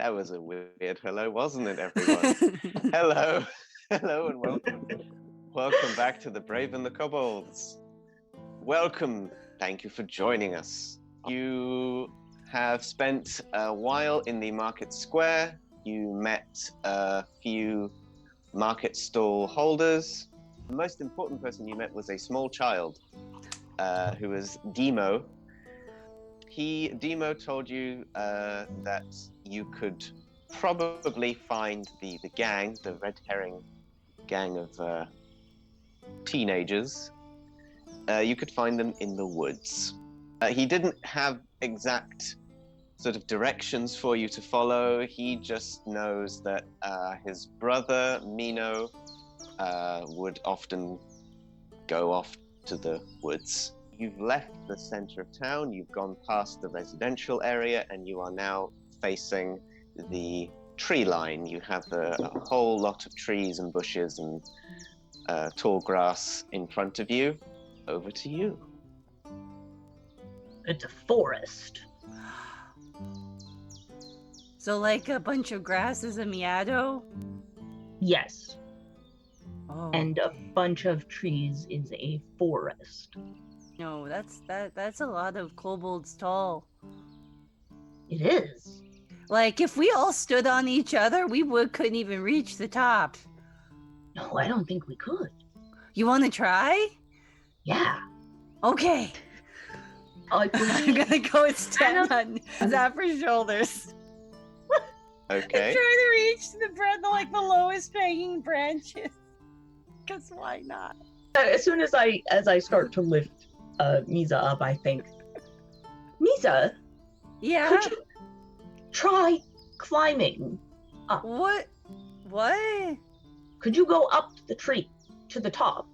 That was a weird hello, wasn't it, everyone? Hello. Hello and welcome. Welcome back to The Brave and the Kobolds. Welcome. Thank you for joining us. You have spent a while in the market square. You met a few market stall holders. The most important person you met was a small child who was Demo. Demo told you that you could probably find the gang, the red herring gang of teenagers. You could find them in the woods. He didn't have exact sort of directions for you to follow. He just knows that his brother, Mino, would often go off to the woods. You've left the center of town, you've gone past the residential area, and you are now facing the tree line. You have a whole lot of trees and bushes and tall grass in front of you. Over to you. It's a forest. So like a bunch of grass is a meadow? Yes. Oh, And a bunch of trees is a forest. No, that's a lot of kobolds tall. It is. Like if we all stood on each other, we couldn't even reach the top. No, I don't think we could. You want to try? Yeah. Okay. I'm gonna go and stand on Zaffre's shoulders. Okay. And try to reach the lowest hanging branches. Cause why not? As soon as I start to lift Meeza up, I think, Meeza, Yeah. could you try climbing up? What? Could you go up the tree to the top?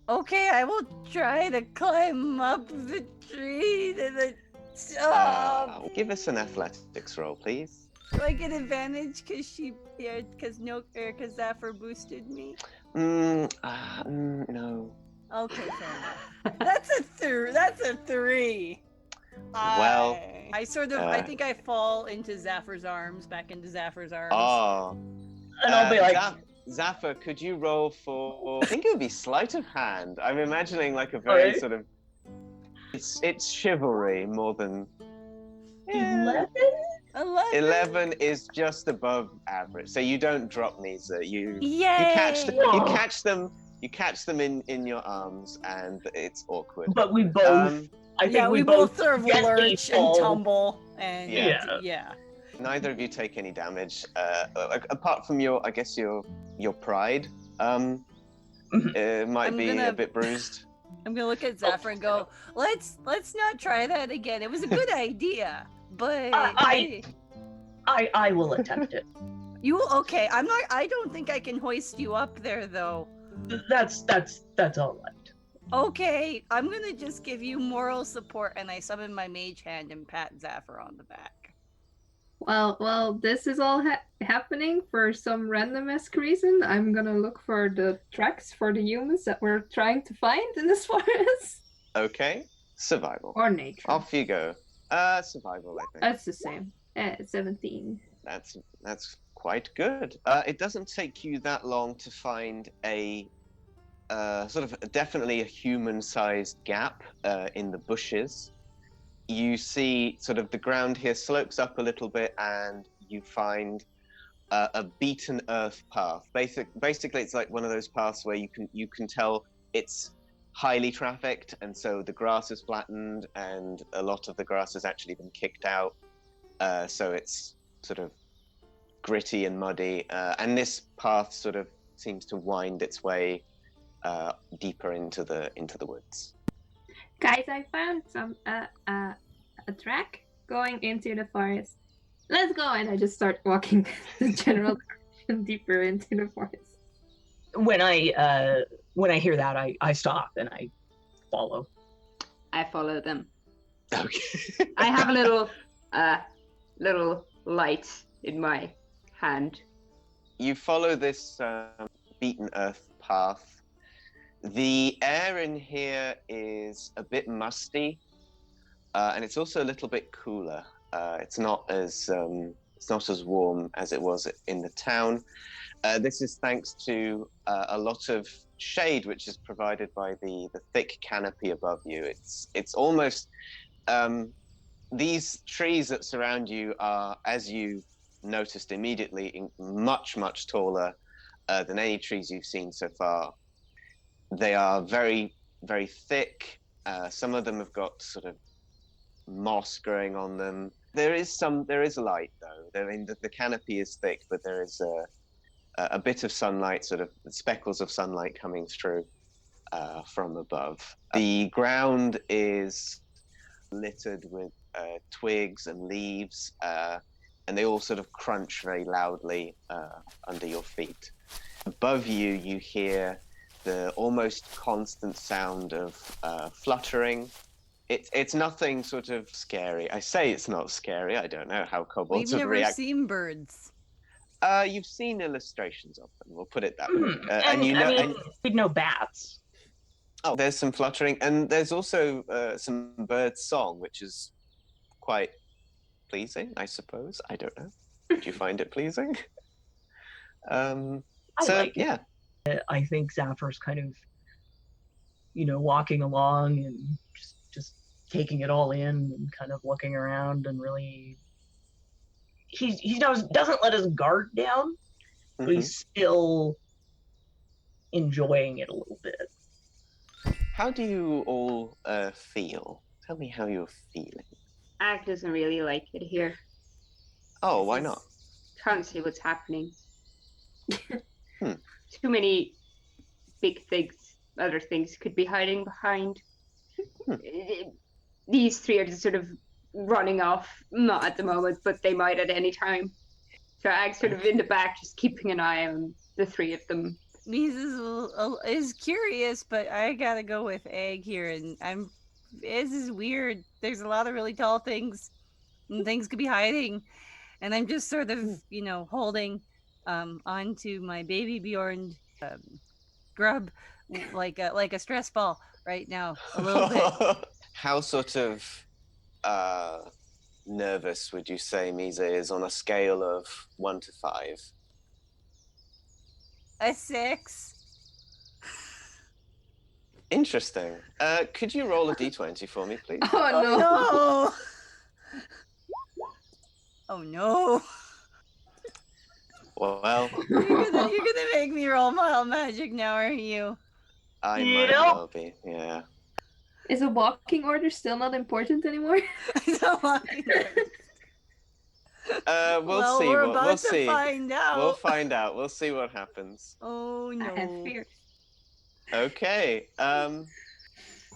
Okay, I will try to climb up the tree to the top. Give us an athletics roll, please. Do I get advantage because Zaffre boosted me? No. Okay, fair enough. That's a 3. Well, I think I fall into Zaffre's arms, back into Zaffre's arms. Oh. And I'll be like, Zaffre, could you roll for? I think it would be sleight of hand. I'm imagining like a very sort of. It's chivalry more than. 11? 11 is just above average, so you don't drop Meeza. You catch them in your arms, and it's awkward. But we both. I think we both sort of lurch and fall. tumble, and yeah. Neither of you take any damage, apart from your pride. It might be a bit bruised. I'm gonna look at Zaffre and go, let's not try that again. It was a good idea, but I will attempt it. You okay? I don't think I can hoist you up there though. That's all right. Okay, I'm gonna just give you moral support, and I summon my mage hand and pat Zaffre on the back. Well, this is all happening for some random-esque reason. I'm gonna look for the tracks for the humans that we're trying to find in this forest. Okay, survival. Or nature. Off you go. Survival, I think. That's the same. 17. That's quite good. It doesn't take you that long to find a sort of definitely a human-sized gap in the bushes. You see sort of the ground here slopes up a little bit, and you find a beaten earth path. Basically, it's like one of those paths where you can tell it's highly trafficked, and so the grass is flattened, and a lot of the grass has actually been kicked out. So it's sort of gritty and muddy, and this path sort of seems to wind its way deeper into the woods. Guys, I found some a track going into the forest. Let's go! And I just start walking the general direction deeper into the forest. When I hear that, I stop and I follow. I follow them. Okay. I have a little light in my hand. You follow this beaten earth path. The air in here is a bit musty, and it's also a little bit cooler. It's not as It's not as warm as it was in the town. This is thanks to a lot of shade, which is provided by the thick canopy above you. It's almost these trees that surround you are, as you noticed immediately, much, much taller than any trees you've seen so far. They are very, very thick. Some of them have got sort of moss growing on them. There is light though. I mean, the canopy is thick, but there is a bit of sunlight, sort of speckles of sunlight coming through from above. The ground is littered with twigs and leaves, and they all sort of crunch very loudly under your feet. Above you, you hear the almost constant sound of fluttering. It's nothing sort of scary. I say it's not scary. I don't know how kobolds We've would never react. seen birds. You've seen illustrations of them. We'll put it that way. And you know, and, we'd know bats. oh, there's some fluttering, and there's also some bird song, which is quite pleasing, I suppose. I don't know. Did you find it pleasing? I So like it. yeah. I think Zaffre's kind of, walking along and just taking it all in and kind of looking around and really, he doesn't let his guard down, but he's still enjoying it a little bit. How do you all feel? Tell me how you're feeling. Ag doesn't really like it here. Oh, why not? Can't see what's happening. Too many big things, other things could be hiding behind. These three are just sort of running off, not at the moment, but they might at any time. So Ag's sort of in the back, just keeping an eye on the three of them. Meeza is curious, but I gotta go with Egg here, and this is weird. There's a lot of really tall things, and things could be hiding, and I'm just sort of, holding onto my baby Bjorn grub like a stress ball right now, a little bit. How sort of nervous would you say Meeza is on a scale of 1 to 5? A 6. Interesting. Could you roll a d20 for me, please? Oh no! Oh no! Well, You're gonna make me roll mild magic now, aren't you? I might well be. Yeah. Is a walking order still not important anymore? We'll Well, see. we're We'll about to see. find out. We'll find out. We'll see what happens. Oh no! I have fear. Okay.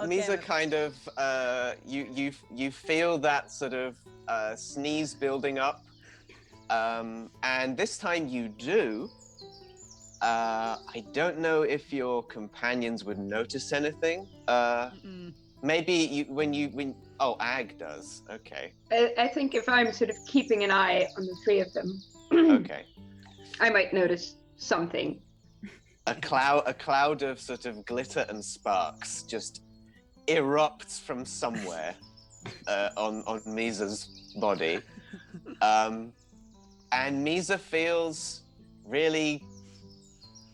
Meeza kind of you feel that sort of sneeze building up, and this time you do. I don't know if your companions would notice anything. Maybe when Ag does. Okay. I think if I'm sort of keeping an eye on the three of them, Okay. I might notice something. A cloud of sort of glitter and sparks just erupts from somewhere on Meeza's body, and Meeza feels really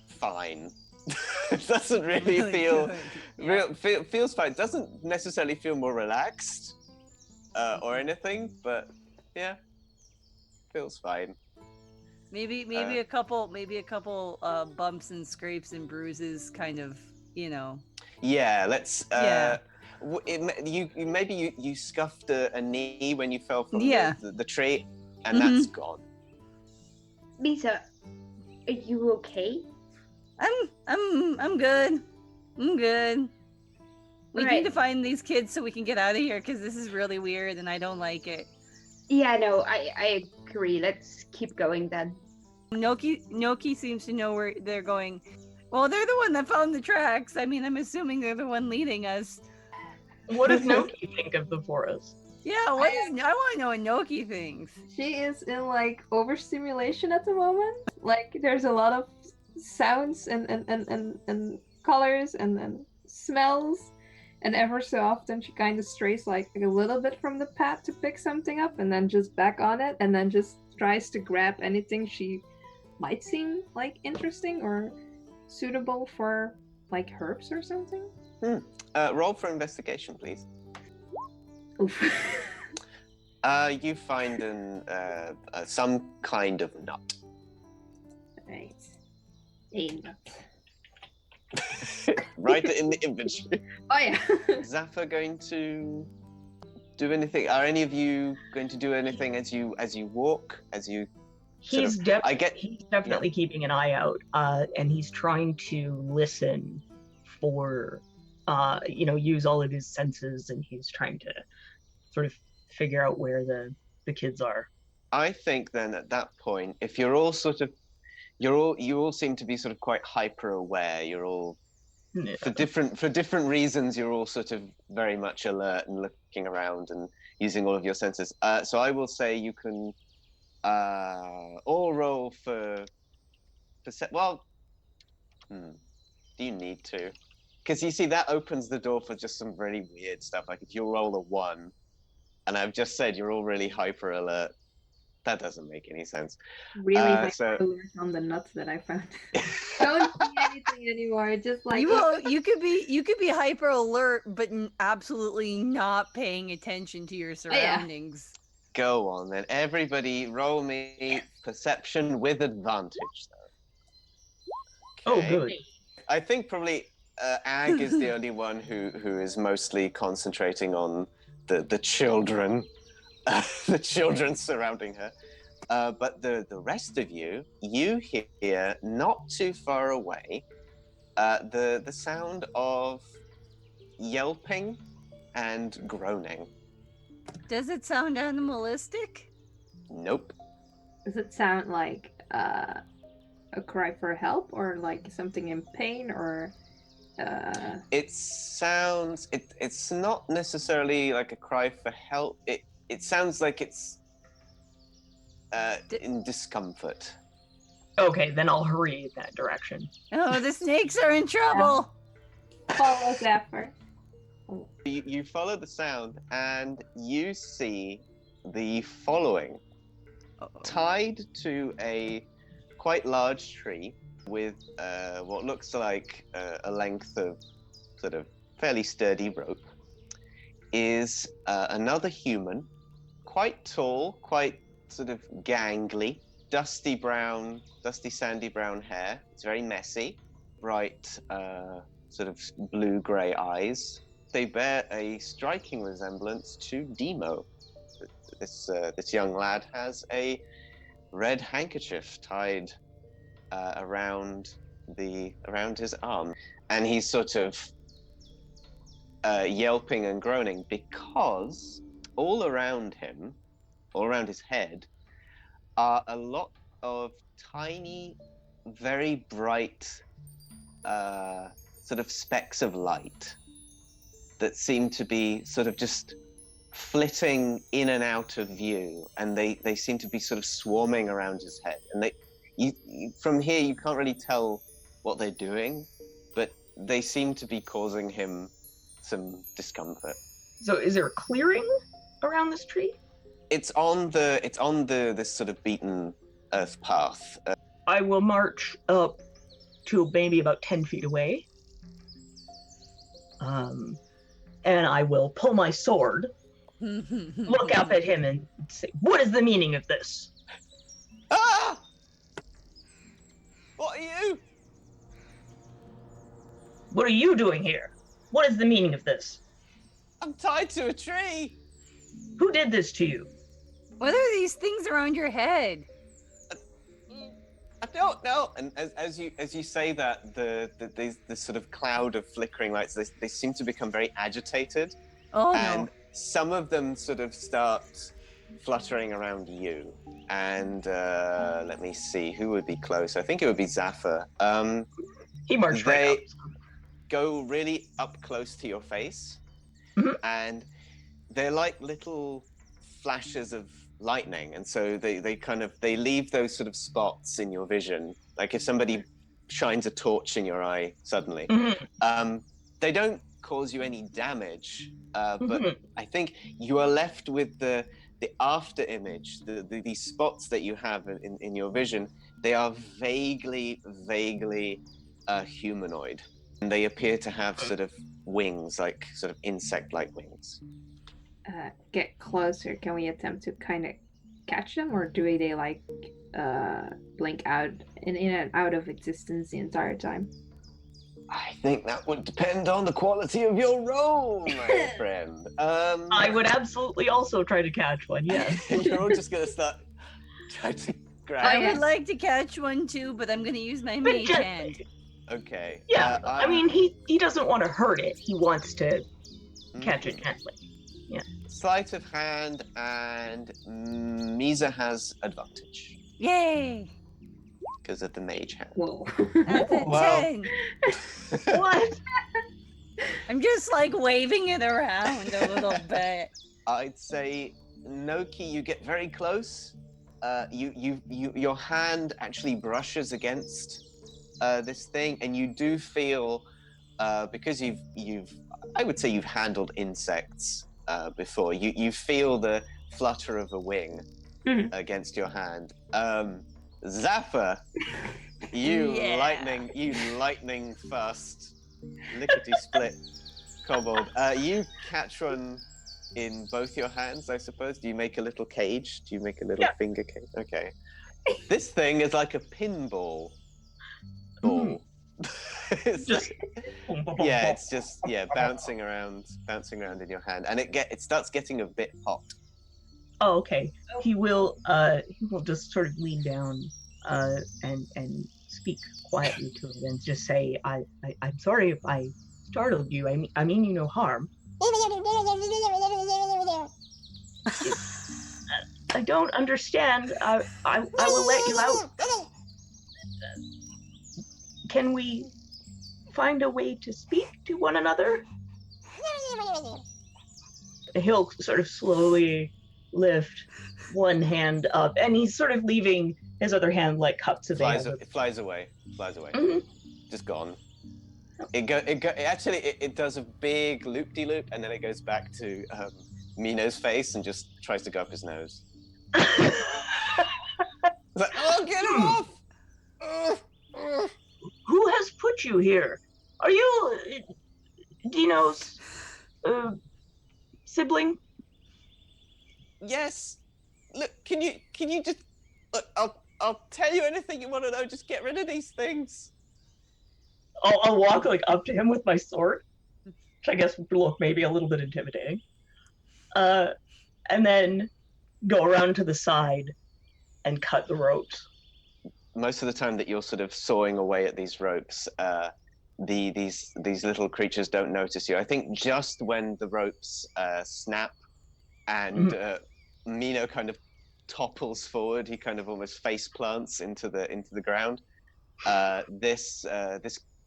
fine. Doesn't really feels fine. Doesn't necessarily feel more relaxed or anything, but yeah, feels fine. Maybe a couple bumps and scrapes and bruises, kind of, Yeah, let's. Yeah. You scuffed a knee when you fell from the tree, and Mhm. that's gone. Meeza, are you okay? I'm good. I'm good. We Right. need to find these kids so we can get out of here, because this is really weird and I don't like it. Yeah, no, I agree. Let's keep going then. Noki seems to know where they're going. Well, they're the one that found the tracks. I mean, I'm assuming they're the one leading us. What does Noki think of the forest? Yeah, I want to know what Noki thinks. She is in like overstimulation at the moment. Like there's a lot of sounds and colors and smells, and ever so often she kind of strays like a little bit from the path to pick something up and then just back on it and then just tries to grab anything she might seem like interesting or suitable for like herbs or something. Roll for investigation, please. Oof. You find some kind of nut. Right. A nut. Right in the inventory. Oh yeah. Zaffre going to do anything? Are any of you going to do anything as you walk? As you He's he's definitely keeping an eye out, and he's trying to listen for, use all of his senses, and he's trying to sort of figure out where the kids are. I think then at that point, if you're all sort of, you all seem to be sort of quite hyper aware. You're all Yeah. for different reasons. You're all sort of very much alert and looking around and using all of your senses. So I will say you can all roll for well. Do you need to? Because you see that opens the door for just some really weird stuff. Like if you roll a 1, and I've just said you're all really hyper alert. That doesn't make any sense. Really high so- alert on the nuts that I found. Don't see anything anymore. Just like You could be hyper alert, but absolutely not paying attention to your surroundings. Go on then. Everybody roll me perception with advantage though. Oh, Okay. good. I think probably Ag is the only one who is mostly concentrating on the children, the children surrounding her. But the rest of you hear not too far away the sound of yelping and groaning. Does it sound animalistic? Nope. does it sound like a cry for help or like something in pain or It sounds it's not necessarily like a cry for help. It sounds like it's in discomfort. Okay, then I'll hurry in that direction. Oh, the snakes are in trouble. follow Zaffre? You follow the sound and you see the following. Tied to a quite large tree with what looks like a length of sort of fairly sturdy rope is another human, quite tall, quite sort of gangly, dusty sandy brown hair. It's very messy, bright sort of blue-gray eyes. They bear a striking resemblance to Demo. This young lad has a red handkerchief tied around his arm, and he's sort of yelping and groaning because all around his head, are a lot of tiny, very bright, sort of specks of light that seem to be sort of just flitting in and out of view, and they seem to be sort of swarming around his head. And from here you can't really tell what they're doing, but they seem to be causing him some discomfort. So is there a clearing around this tree? It's on this sort of beaten earth path. I will march up to maybe about 10 feet away. And I will pull my sword, look up at him and say, "What is the meaning of this?" Ah! What are you? What are you doing here? What is the meaning of this? I'm tied to a tree. Who did this to you? What are these things around your head? I don't know. And as you say that, the sort of cloud of flickering lights, they seem to become very agitated. Oh And no. some of them sort of start fluttering around you. And let me see, who would be close? I think it would be Zaffre. He marched right They up. go really up close to your face, Mhm. and they're like little flashes of lightning, and so they leave those sort of spots in your vision, like if somebody shines a torch in your eye suddenly. Mhm. They don't cause you any damage, but Mhm. I think you are left with the the after image, these spots that you have in your vision, they are vaguely humanoid, and they appear to have sort of wings, like sort of insect-like wings. Get closer. Can we attempt to kind of catch them, or do they like blink out in and out of existence the entire time? I think that would depend on the quality of your roll, my friend. I would absolutely also try to catch one, yes. You're all just gonna start trying to grab. I yes. would like to catch one too, but I'm gonna use my But mage just- hand. Okay. Yeah, I mean, he doesn't want to hurt it. He wants to catch it gently. Sleight of hand, and Meeza has advantage Yay! because of the mage hand. Whoa. That's a Wow. 10. What? I'm just like waving it around a little bit. I'd say, Noki, you get very close. Your hand actually brushes against this thing, and you do feel, because I would say you've handled insects before. You feel the flutter of a wing Mhm. against your hand. Zaffre, you Yeah. lightning fast, lickety split kobold. You catch one in both your hands, I suppose. Do you make a little cage? Do you make a little finger cage? Okay. This thing is like a pinball ball. It's Just- it's just bouncing around in your hand, and it starts getting a bit hot. Oh, okay. He will just sort of lean down and speak quietly to it and just say, I'm sorry if I startled you. I mean you no harm. I don't understand. I will let you out. Can we find a way to speak to one another? He'll sort of slowly lift one hand up, and he's sort of leaving his other hand like cups of air. It flies away. Mhm. Just gone. It does a big loop-de-loop, and then it goes back to Mino's face and just tries to go up his nose. It's like, oh, get him off! Who has put you here? Are you Dino's sibling? Yes. Look, can you just look? I'll tell you anything you want to know. Just get rid of these things. I'll walk like up to him with my sword, which I guess would look maybe a little bit intimidating. And then go around to the side and cut the ropes. Most of the time that you're sort of sawing away at these ropes, these little creatures don't notice you. I think just when the ropes snap and Mino kind of topples forward, he kind of almost face plants into the ground. This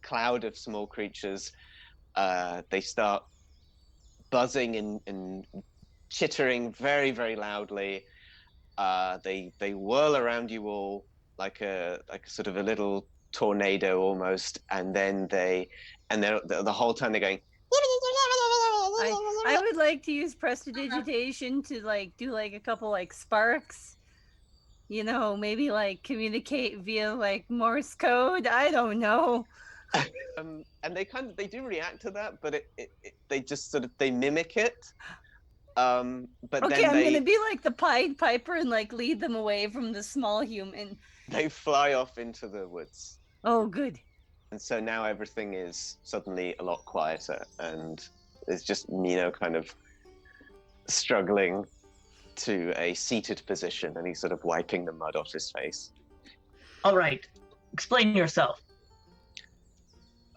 cloud of small creatures, they start buzzing and chittering very, very loudly. They whirl around you all like a sort of a little tornado almost, and then the whole time they're going. I would like to use prestidigitation to like do like a couple like sparks. You know, maybe like communicate via like Morse code. I don't know. And they do react to that, but they just sort of mimic it. But Okay, then I'm gonna be like the Pied Piper and like lead them away from the small human. they fly off into the woods. Oh, good. And so now everything is suddenly a lot quieter, and it's just Mino kind of struggling to a seated position, and he's sort of wiping the mud off his face. All right, explain yourself.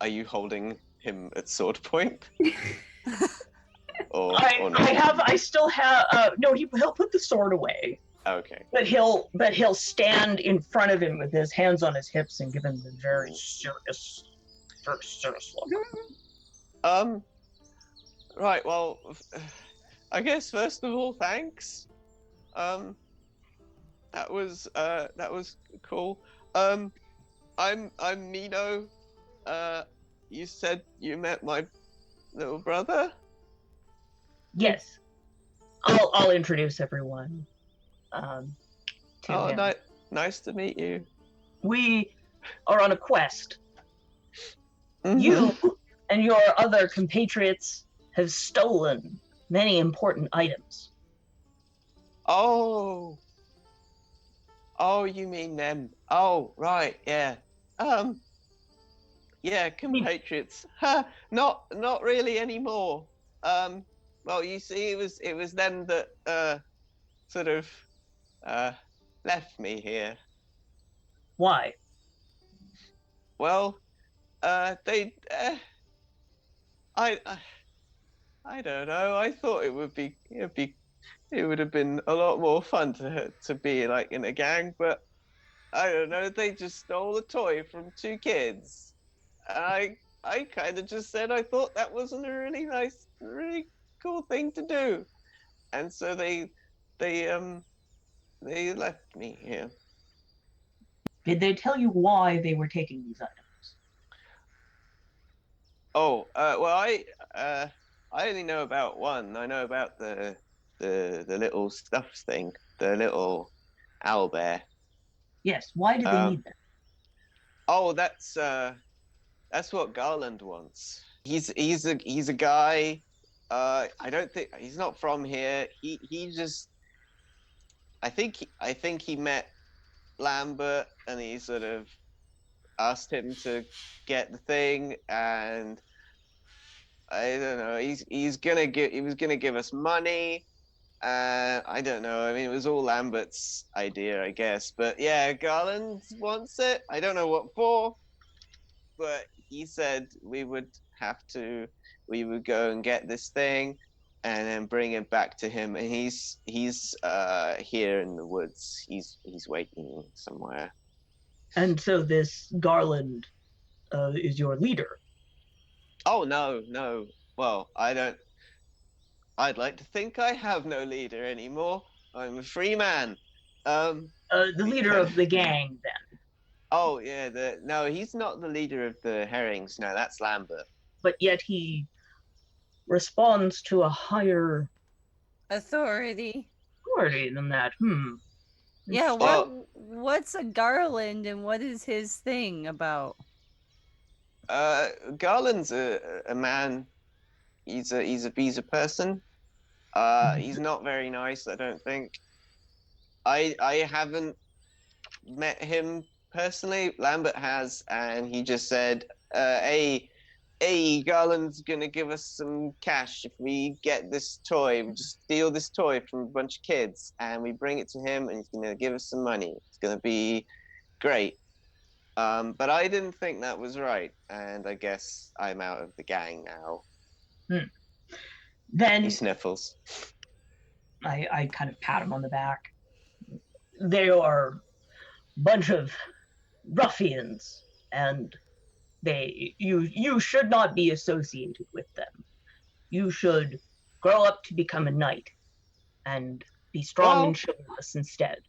Are you holding him at sword point? or I not? I still have. No, he'll put the sword away, Okay. but he'll stand in front of him with his hands on his hips and give him the very serious look. Right. Well, I guess first of all, thanks. That was cool. I'm Mino. You said you met my little brother? Yes, I'll introduce everyone to him. Nice to meet you. We are on a quest. Mhm. You and your other compatriots have stolen many important items. Oh, you mean them? Oh, right, yeah. Yeah, compatriots. Not really anymore. Well, you see, it was them that sort of left me here. Why? Well, they I I don't know. I thought it would be it would have been a lot more fun to be like in a gang, but I don't know. They just stole a toy from two kids. I kind of just said I thought that wasn't a really nice, really cool thing to do, and so they they left me here. Did they tell you why they were taking these items? Oh, well, I only know about one. I know about the little stuffed thing, the little owlbear. Yes, why did they Um, need them? oh, that's what Garland wants. He's a guy. I don't think he's not from here. He just I think he met Lambert and he sort of asked him to get the thing, and I don't know. He was gonna give us money. I don't know. I mean, it was all Lambert's idea, I guess. But yeah, Garland wants it. I don't know what for, but he said we would go and get this thing, and then bring it back to him. And he's here in the woods. He's waiting somewhere. And so this Garland is your leader. Oh no. Well, I don't. I'd like to think I have no leader anymore. I'm a free man. The leader of the gang, then. Oh yeah, no, he's not the leader of the herrings. No, that's Lambert. But yet he responds to a higher Authority. authority than that. Yeah, Well- what's a garland and what is his thing about? Garland's a man. He's a person. He's not very nice, I don't think. I haven't met him personally. Lambert has, and he just said, hey, Garland's gonna give us some cash if we get this toy. We just steal this toy from a bunch of kids, and we bring it to him, and he's gonna give us some money. It's gonna be great." But I didn't think that was right, and I guess I'm out of the gang now. Then He sniffles. I kind of pat him on the back. They are a bunch of ruffians, and you should not be associated with them. You should grow up to become a knight and be strong and chivalrous instead.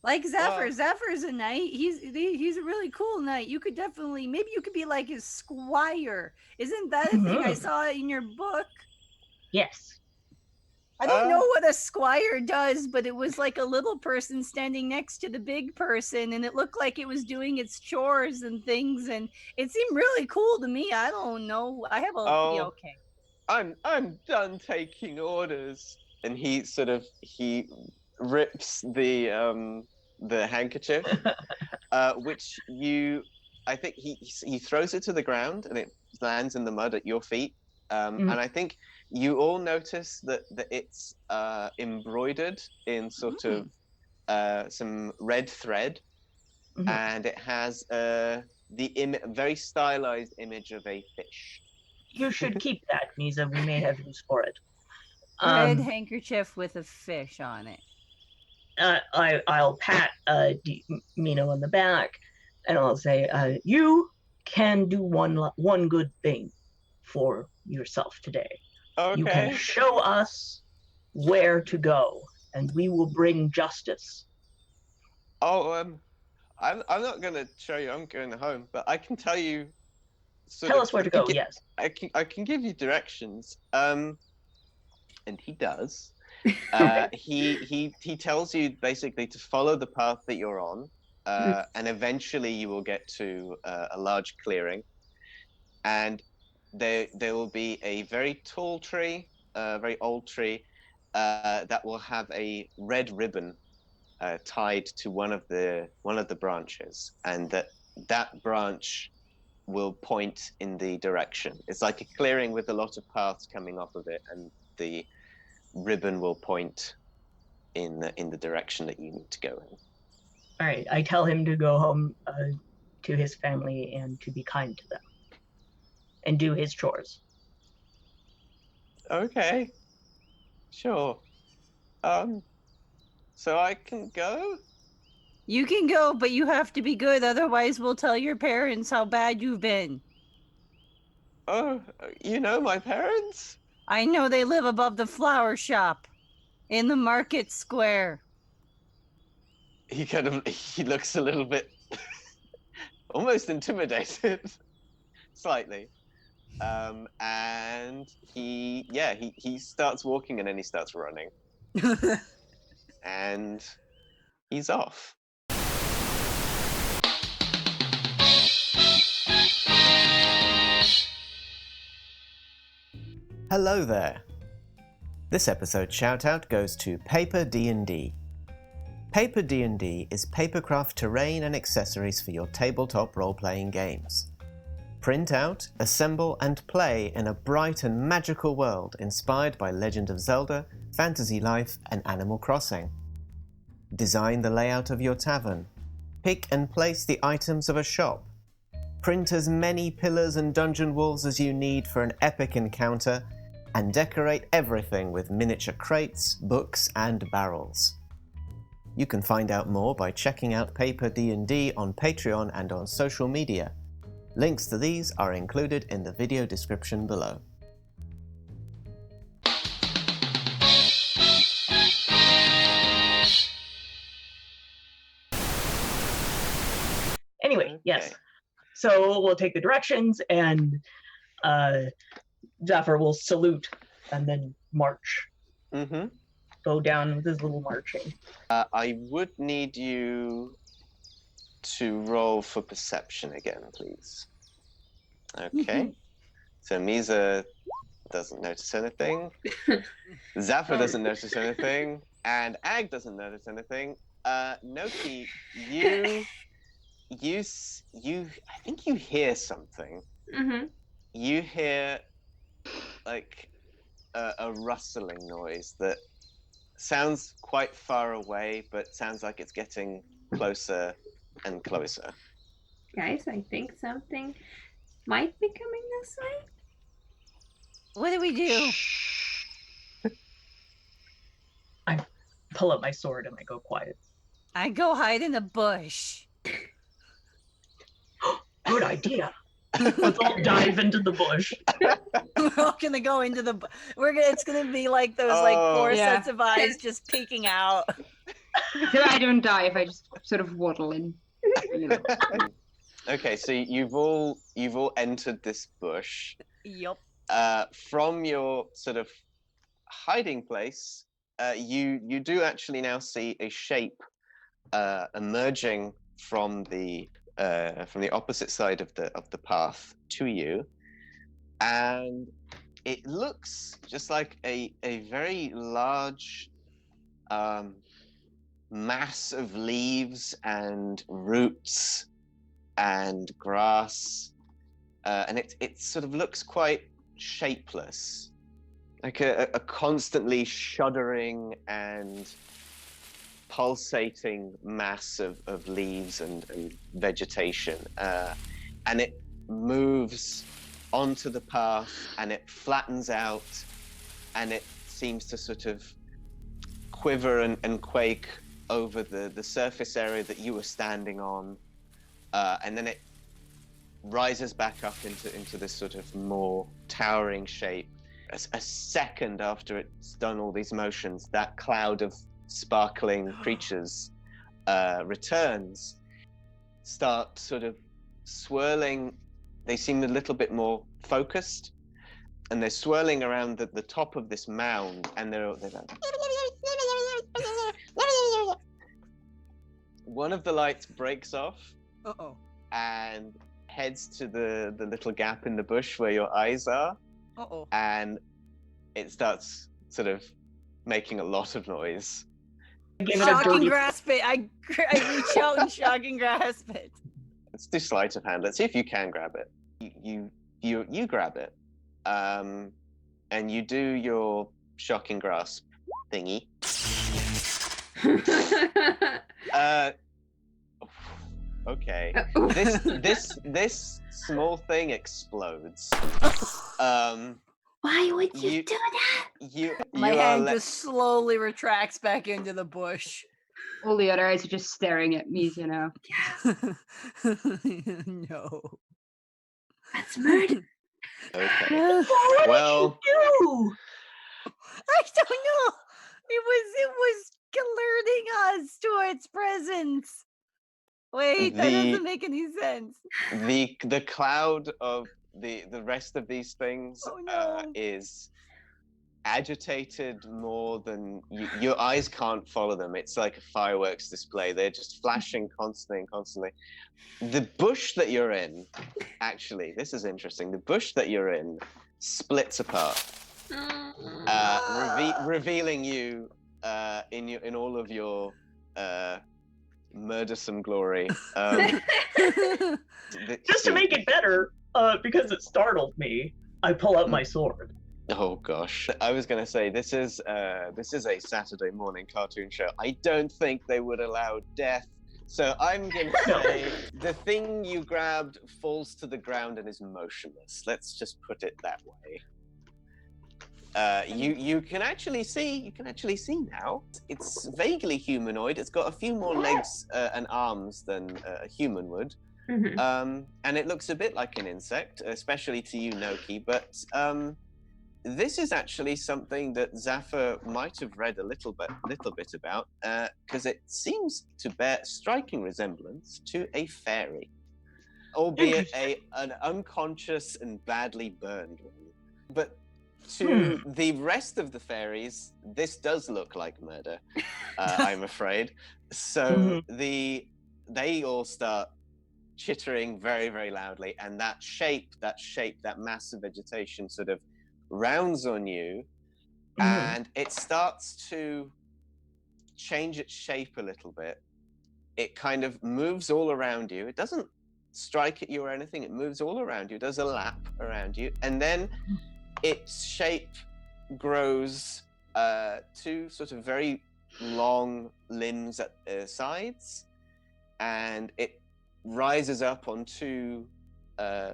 Like Zaffre. Well- Zaffre's a knight. He's a really cool knight. You could definitely, maybe you could be like his squire. Isn't that a thing I saw in your book? Yes. I don't know what a squire does, but it was like a little person standing next to the big person, and it looked like it was doing its chores and things, and it seemed really cool to me. I don't know. I have a yeah, okay. I'm done taking orders. And he rips the handkerchief, which I think he throws it to the ground and it lands in the mud at your feet. And I think you all notice that it's embroidered in sort of some red thread, and it has very stylized image of a fish. You should keep that, Meeza. We may have use for it. Red handkerchief with a fish on it. I'll pat Mino on the back, and I'll say, "You can do one good thing for yourself today. Okay. You can show us where to go, and we will bring justice." Oh, I'm not gonna show you. I'm going home, but I can tell you. Tell us where to go. Yes. I can give you directions. and he does. He tells you basically to follow the path that you're on, and eventually you will get to a large clearing, and there will be a very tall tree, very old tree, that will have a red ribbon tied to one of the branches, and that branch will point in the direction. It's like a clearing with a lot of paths coming off of it, and the ribbon will point in the direction that you need to go in. All right, I tell him to go home to his family and to be kind to them and do his chores. Okay, sure. So I can go? You can go, but you have to be good. Otherwise, we'll tell your parents how bad you've been. Oh, you know my parents? I know they live above the flower shop in the market square. He looks a little bit almost intimidated, slightly. And he starts walking, and then he starts running. And he's off. Hello there. This episode's shout-out goes to Paper D&D. Paper D&D is papercraft terrain and accessories for your tabletop role-playing games. Print out, assemble, and play in a bright and magical world inspired by Legend of Zelda, Fantasy Life, and Animal Crossing. Design the layout of your tavern. Pick and place the items of a shop. Print as many pillars and dungeon walls as you need for an epic encounter, and decorate everything with miniature crates, books, and barrels. You can find out more by checking out Paper D&D on Patreon and on social media. Links to these are included in the video description below. Anyway, yes. So we'll take the directions, and Zaffre will salute and then march. Mm-hmm. Go down with his little marching. I would need you to roll for perception again, please. Okay. So Meeza doesn't notice anything. Zaffre doesn't notice anything, and Ag doesn't notice anything. Noki, you, I think you hear something. Mm-hmm. You hear like a rustling noise that sounds quite far away, but sounds like it's getting closer and closer. Guys, I think something might be coming this way. What do we do? I pull up my sword and I go quiet. I go hide in a bush. Good idea. Let's all dive into the bush. We're all gonna go into the. It's gonna be like those four sets of eyes just peeking out. So I don't dive. I just sort of waddle in. You know. Okay, so you've all entered this bush. Yup. From your sort of hiding place, you do actually now see a shape emerging from the opposite side of the path to you, and it looks just like a very large mass of leaves and roots and grass, and it sort of looks quite shapeless, like a constantly shuddering and pulsating mass of leaves and vegetation, and it moves onto the path, and it flattens out, and it seems to sort of quiver and quake over the surface area that you were standing on, and then it rises back up into this sort of more towering shape. A second after it's done all these motions, that cloud of sparkling creatures returns, start sort of swirling. They seem a little bit more focused, and they're swirling around the top of this mound, and they're like... One of the lights breaks off and heads to the little gap in the bush where your eyes are, and it starts sort of making a lot of noise. Shock and grasp it. I reach out and shock and grasp it. Let's do sleight of hand. Let's see if you can grab it. You grab it, and you do your shock and grasp thingy. Okay. This small thing explodes. Why would you do that? My hand just slowly retracts back into the bush. All the other eyes are just staring at me, you know. No. That's murder. Okay. What Well, did you do? I don't know. It was alerting us to its presence. Wait, that doesn't make any sense. The cloud of the rest of these things is agitated more than your eyes can't follow them. It's like a fireworks display. They're just flashing constantly and constantly. The bush that you're in, actually, this is interesting. The bush that you're in splits apart, revealing you in all of your murdersome glory. Just to make it better, because it startled me, I pull out my sword. Oh gosh, I was going to say this is a Saturday morning cartoon show. I don't think they would allow death, so I'm going to say the thing you grabbed falls to the ground and is motionless. Let's just put it that way. You can actually see now. It's vaguely humanoid. It's got a few more legs and arms than a human would. Mm-hmm. And it looks a bit like an insect, especially to you, Noki. But this is actually something that Zaffre might have read a little bit about, because it seems to bear striking resemblance to a fairy, albeit an unconscious and badly burned one. But to the rest of the fairies, this does look like murder, I'm afraid. So they all start chittering very, very loudly, and that mass of vegetation sort of rounds on you, and it starts to change its shape a little bit. It kind of moves all around you. It doesn't strike at you or anything. It moves all around you, does a lap around you, and then its shape grows to sort of very long limbs at the sides, and it rises up on two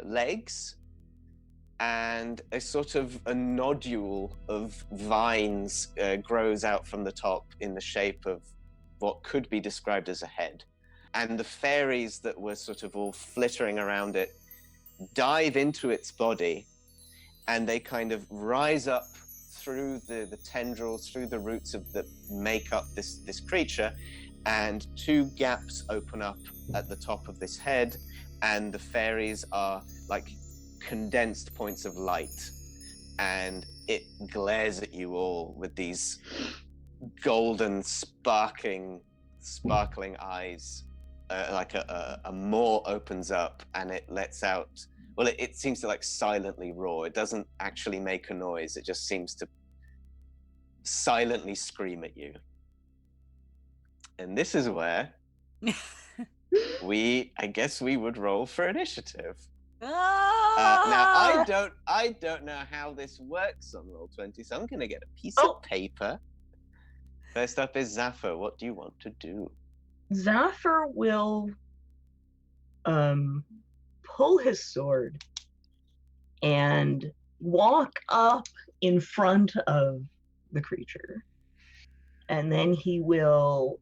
legs, and a sort of a nodule of vines grows out from the top in the shape of what could be described as a head. And the fairies that were sort of all flittering around it dive into its body, and they kind of rise up through the tendrils, through the roots that make up this creature, and two gaps open up at the top of this head, and the fairies are like condensed points of light, and it glares at you all with these golden sparkling eyes. Like a maw opens up, and it lets out, well, it seems to like silently roar. It doesn't actually make a noise. It just seems to silently scream at you. And this is where I guess we would roll for initiative. Now I don't know how this works on Roll20, so I'm going to get a piece of paper. First up is Zaffre. What do you want to do? Zaffre will pull his sword and walk up in front of the creature, and then he will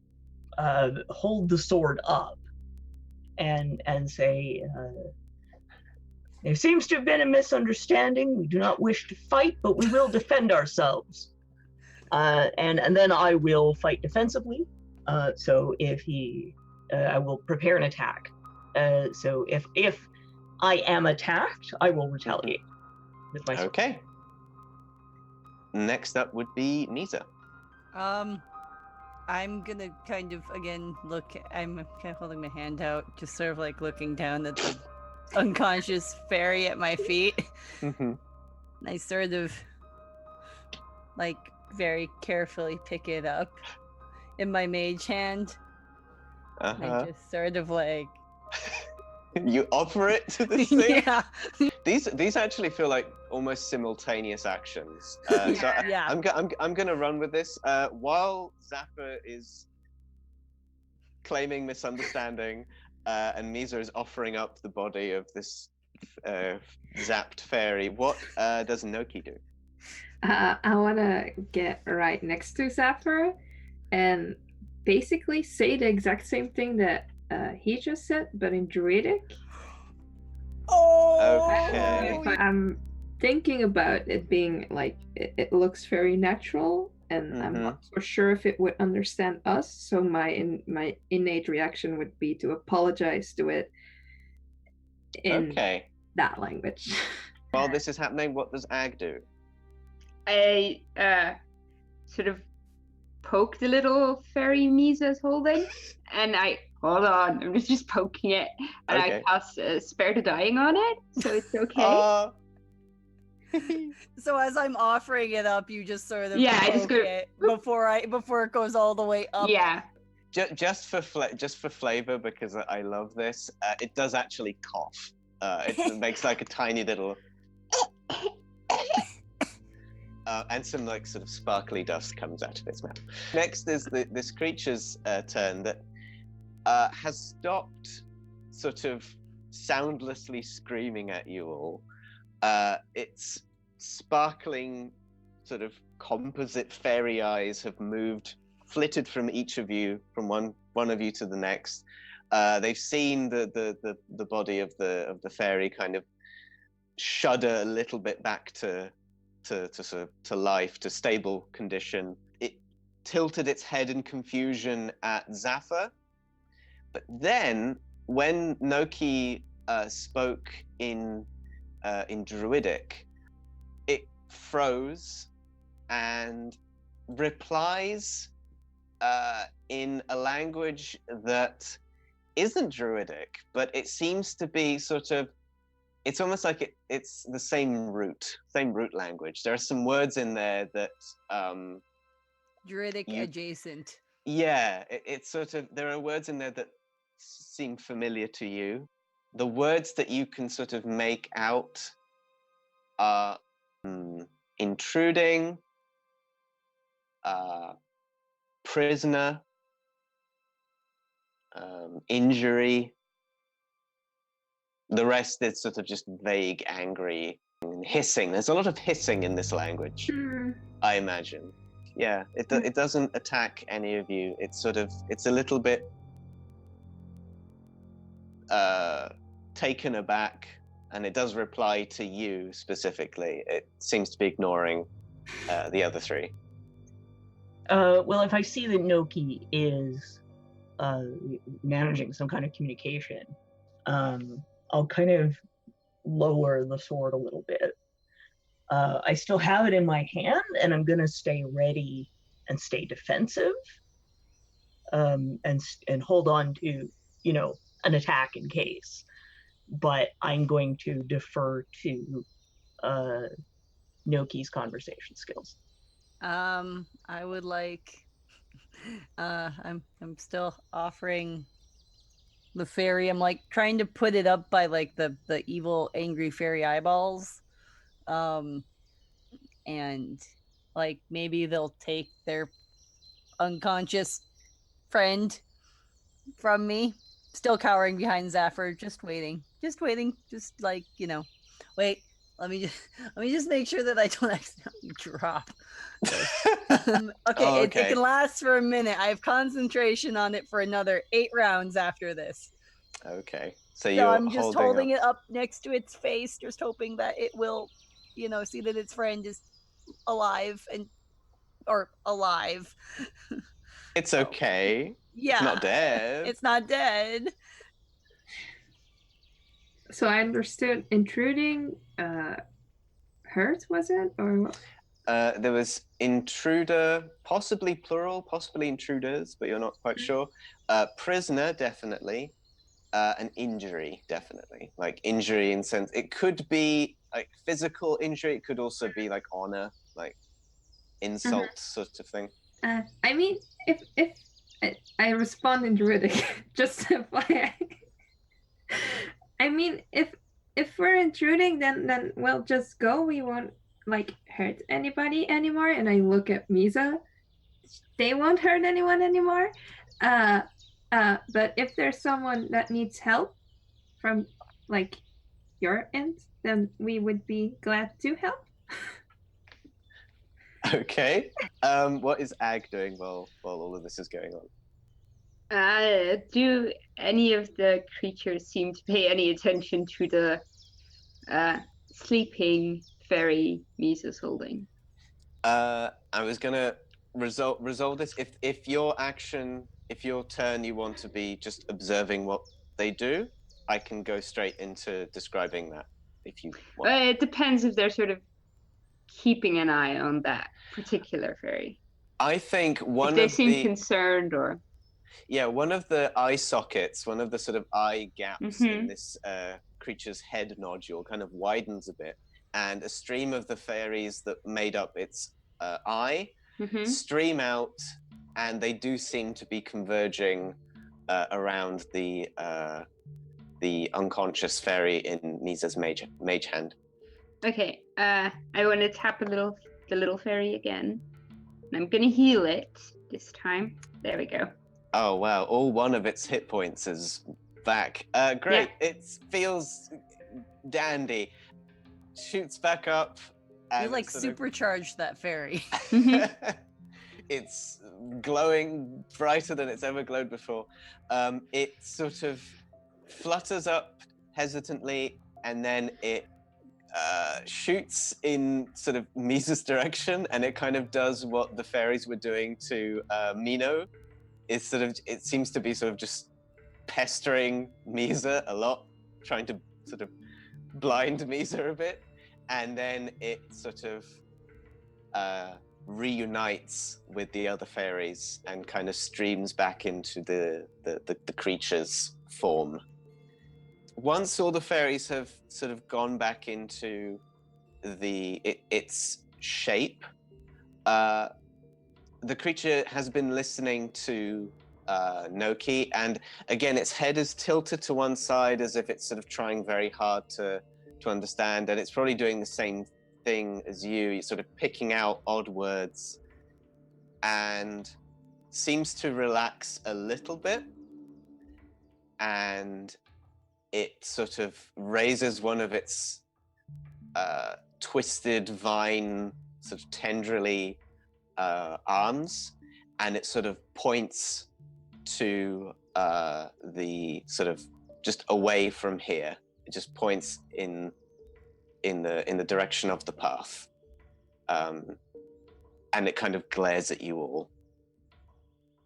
hold the sword up and say, there seems to have been a misunderstanding. We do not wish to fight, but we will defend ourselves. And then I will fight defensively. So if I will prepare an attack. So if I am attacked, I will retaliate with my sword. Okay. Next up would be Meeza. I'm gonna kind of again look. I'm kind of holding my hand out, just sort of like looking down at the unconscious fairy at my feet. Mhm. And I sort of like very carefully pick it up in my mage hand. And I just sort of like You offer it to this thing? yeah. These actually feel like almost simultaneous actions. So Yeah. I'm gonna run with this. While Zaffre is claiming misunderstanding, and Meeza is offering up the body of this zapped fairy, what does Noki do? I want to get right next to Zaffre and basically say the exact same thing that he just said, but in druidic. Okay. I'm thinking about it being like it looks very natural, and I'm not so sure if it would understand us. So my innate reaction would be to apologize to it in that language. While this is happening, what does Ag do? I sort of poke the little fairy Meeza's holding, and hold on, I'm just poking it, and I cast Spare the Dying on it, so it's okay. So as I'm offering it up, you just sort of I just go it before it goes all the way up. Yeah. Just for flavor, because I love this. It does actually cough. It makes like a tiny little. And some like sort of sparkly dust comes out of its mouth. Next is this creature's turn that has stopped sort of soundlessly screaming at you all. Its sparkling sort of composite fairy eyes have flitted from each of you, from one of you to the next. They've seen the body of the fairy kind of shudder a little bit back to life, to stable condition. It tilted its head in confusion at Zaffre, but then when Noki spoke in druidic, it froze and replies in a language that isn't druidic, but it seems to be sort of. It's almost like it's the same root language. There are some words in there that druidic adjacent. Yeah, it's sort of, there are words in there that seem familiar to you. The words that you can sort of make out are intruding, prisoner, injury. The rest is sort of just vague, angry, and hissing. There's a lot of hissing in this language, I imagine. Yeah, it doesn't attack any of you. It's a little bit taken aback, and it does reply to you specifically. It seems to be ignoring the other three. Well, if I see that Noki is managing some kind of communication, I'll kind of lower the sword a little bit. I still have it in my hand, and I'm going to stay ready and stay defensive, and hold on to, an attack in case. But I'm going to defer to Noki's conversation skills. I would like. I'm still offering the fairy. I'm like trying to put it up by like the evil angry fairy eyeballs, and like maybe they'll take their unconscious friend from me. Still cowering behind Zaffre, just waiting, just like wait. Let me just make sure that I don't accidentally drop. Okay, It can last for a minute. I have concentration on it for another 8 rounds after this. Okay. So I'm just holding it up next to its face, just hoping that it will, see that its friend is alive or alive. It's okay. Yeah. It's not dead. It's not dead. So I understood intruding hurt, was it? Or There was intruder, possibly plural, possibly intruders, but you're not quite sure. Prisoner, definitely. An injury, definitely. Like injury in sense, it could be like physical injury. It could also be like honor, like insult sort of thing. I mean, if I respond in druidic, just FYI. I mean, if we're intruding, then we'll just go. We won't like hurt anybody anymore. And I look at Meeza. They won't hurt anyone anymore. But if there's someone that needs help from like your end, then we would be glad to help. Okay. What is Ag doing while all of this is going on? Do any of the creatures seem to pay any attention to the sleeping fairy Meeza's holding? I was gonna resolve this. If your turn you want to be just observing what they do, I can go straight into describing that if you want. It depends if they're sort of keeping an eye on that particular fairy. I think if they seem concerned or... Yeah, one of the eye sockets, one of the sort of eye gaps in this creature's head nodule kind of widens a bit, and a stream of the fairies that made up its eye stream out, and they do seem to be converging around the unconscious fairy in Meeza's mage hand. Okay, I want to tap the little fairy again. And I'm gonna heal it this time. There we go. Oh wow! All one of its hit points is back. Great. Yeah. It feels dandy. Shoots back up. You like supercharged that fairy. It's glowing brighter than it's ever glowed before. It sort of flutters up hesitantly, and then it shoots in sort of Meeza's direction, and it kind of does what the fairies were doing to Mino. It seems to be sort of just pestering Meeza a lot, trying to sort of blind Meeza a bit, and then it sort of reunites with the other fairies and kind of streams back into the creature's form. Once all the fairies have sort of gone back into its shape, the creature has been listening to Noki, and again, its head is tilted to one side as if it's sort of trying very hard to understand, and it's probably doing the same thing as you. You're sort of picking out odd words, and seems to relax a little bit, and it sort of raises one of its twisted vine, sort of tendrily arms, and it sort of points to the sort of just away from here. It just points in the direction of the path, and it kind of glares at you all.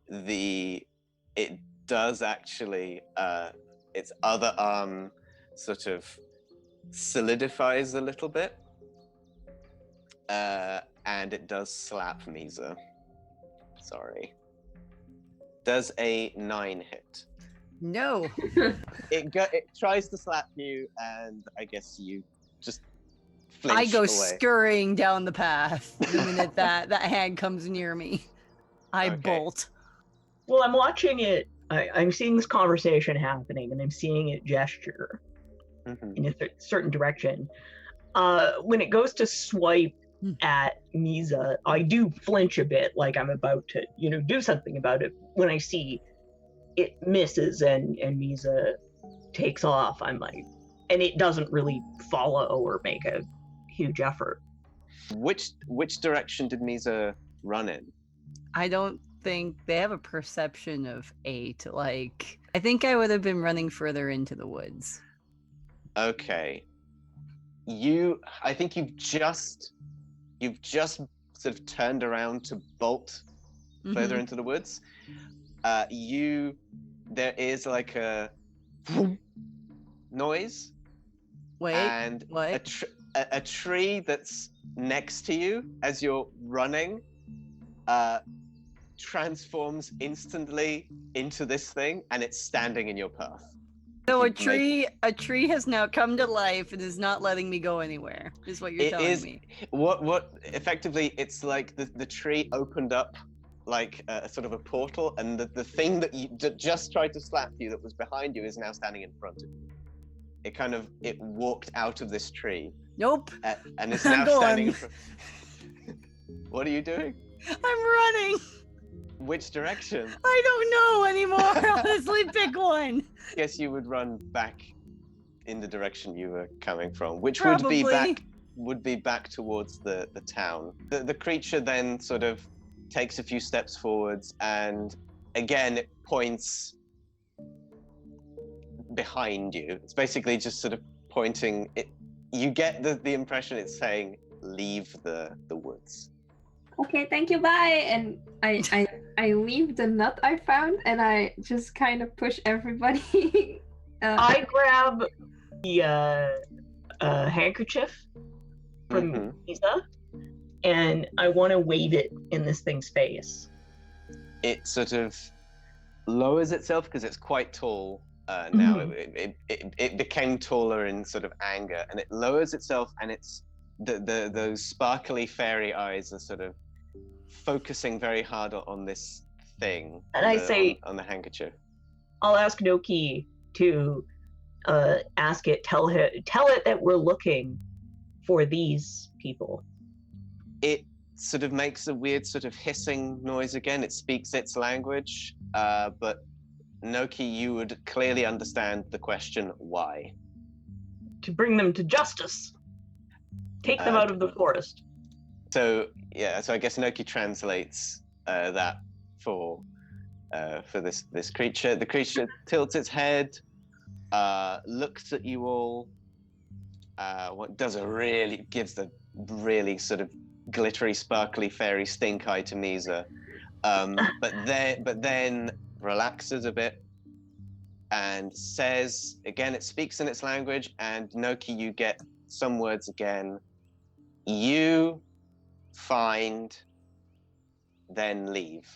It does actually its other arm sort of solidifies a little bit, and it does slap Meeza. Sorry. Does a 9 hit? No. It tries to slap you, and I guess you just flinch I go away. scurrying down the path the minute that hand comes near me. I bolt. Well, I'm watching it. I'm seeing this conversation happening, and I'm seeing it gesture in a certain direction. When it goes to swipe at Meeza, I do flinch a bit, like I'm about to, do something about it. When I see it misses and Meeza takes off, I'm like, and it doesn't really follow or make a huge effort. Which direction did Meeza run in? I don't think they have a perception of 8. Like, I think I would have been running further into the woods. Okay. I think you've just sort of turned around to bolt further into the woods. There is like a noise. Wait, and what? a tree that's next to you as you're running transforms instantly into this thing, and it's standing in your path. So a tree has now come to life and is not letting me go anywhere, is what you're telling me. What effectively, it's like the tree opened up like a sort of a portal, and the thing that you just tried to slap you that was behind you is now standing in front of you. It walked out of this tree. Nope. And it's now standing in front. What are you doing? I'm running. Which direction? I don't know anymore. Honestly, pick one. I guess you would run back in the direction you were coming from, which Probably. would be back towards the town. The creature then sort of takes a few steps forwards, and again it points behind you. It's basically just sort of pointing. You get the impression it's saying, "Leave the woods." Okay, thank you, bye. And I leave the nut I found, and I just kind of push everybody. I grab the handkerchief from Meeza, and I want to wave it in this thing's face. It sort of lowers itself because it's quite tall now. It became taller in sort of anger, and it lowers itself, and it's those sparkly fairy eyes are sort of focusing very hard on this thing. And I say, on the handkerchief. I'll ask Noki to ask it, tell it that we're looking for these people. It sort of makes a weird sort of hissing noise again. It speaks its language, but Noki, you would clearly understand the question, why? To bring them to justice. Take them out of the forest. So I guess Noki translates that for this creature. The creature tilts its head, looks at you all. Gives the really sort of glittery, sparkly, fairy stink eye to Meeza, but then relaxes a bit and says again. It speaks in its language, and Noki, you get some words again. You find, then leave.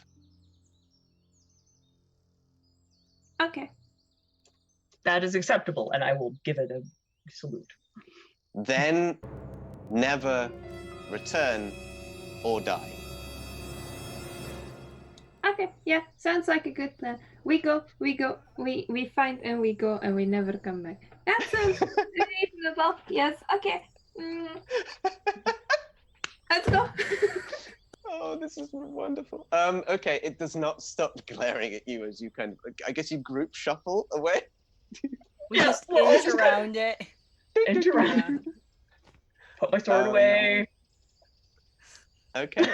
Okay. That is acceptable, and I will give it a salute. Then never return or die. Okay, yeah, sounds like a good plan. We find and we go and we never come back. That sounds reasonable. Yes, okay. Let's go. Oh, this is wonderful. Okay, it does not stop glaring at you as you kind of, I guess you group shuffle away. We just inch around it. Inch around. Put my sword away. Okay.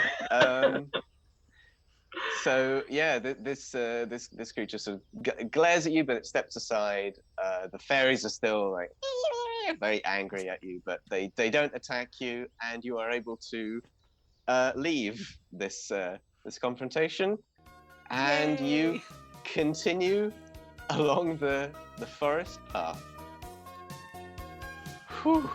So yeah, this creature sort of glares at you, but it steps aside. The fairies are still like very angry at you, but they don't attack you, and you are able to leave this confrontation, and you continue along the forest path. Whew.